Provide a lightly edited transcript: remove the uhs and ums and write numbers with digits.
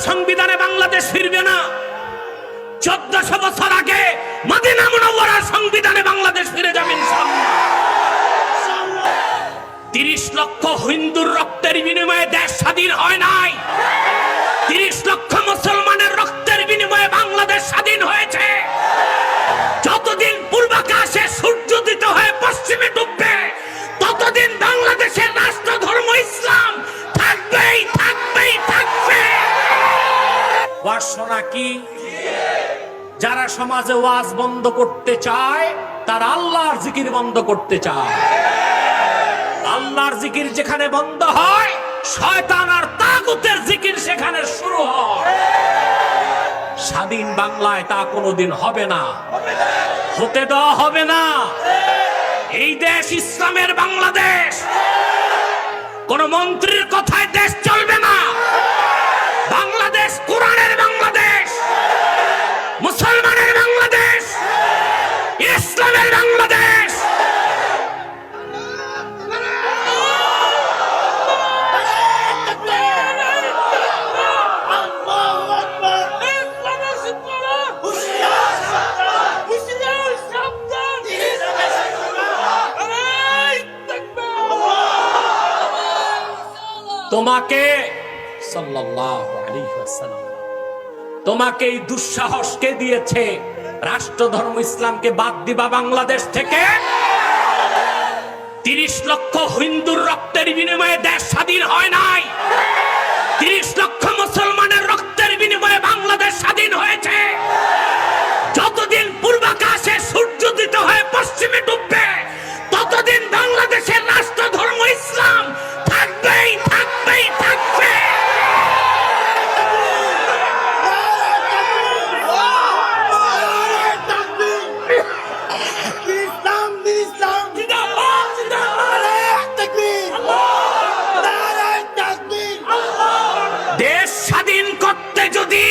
সংবিধানে বাংলাদেশ ফিরবে না। 1400 বছর আগে মদিনা মুনাওয়ারার সংবিধানে বাংলাদেশ ফিরে যাবে ইনশাআল্লাহ। 30 লক্ষ হিন্দুর রক্তের বিনিময়ে দেশ স্বাধীন হয় নাই। 30 লক্ষ মুসলমানের রক্তের বিনিময়ে বাংলাদেশ স্বাধীন হয়েছে। যতদিন পূর্বাকাশে সূর্য উদিত হয়ে পশ্চিমে ডুববে, ততদিন বাংলাদেশের রাষ্ট্র ধর্ম ইসলাম থাকবেই থাকবেই থাকবে। ওয়াজ শোনা কি? যারা সমাজে ওয়াজ বন্ধ করতে চায় তারা আল্লাহর জিকির বন্ধ করতে চায়। আল্লাহর জিকির যেখানে বন্ধ হয়, শয়তান আর তাগুতের জিকির সেখানে শুরু হয়। স্বাধীন বাংলায় তা কোনোদিন হবে না, হতে দেওয়া হবে না। এই দেশ ইসলামের বাংলাদেশ। কোন মন্ত্রীর কথায় দেশ চলবে না। বাংলাদেশ কোরআনের বাংলাদেশ, মুসলমানের বাংলাদেশ, ইসলামের বাংলাদেশ। তোমাকে সাল্লাল্লাহু আলাইহি ওয়াসাল্লাম, তোমাকে এই দুঃসাহস কে দিয়েছে রাষ্ট্র ধর্ম ইসলামকে বাদ দিবা বাংলাদেশ থেকে? 30 লক্ষ হিন্দুর রক্তের বিনিময়ে দেশ স্বাধীন হয় নাই। 30 লক্ষ মুসলমানের রক্তের বিনিময়ে বাংলাদেশ স্বাধীন হয়েছে। যতদিন পূর্বাকাশে সূর্য উদিত হয়ে পশ্চিমে ডুববে, ততদিন বাংলাদেশের রাষ্ট্র ধর্ম ইসলাম থাকবেই থাকবেই থাকবে। দেশ স্বাধীন করতে যদি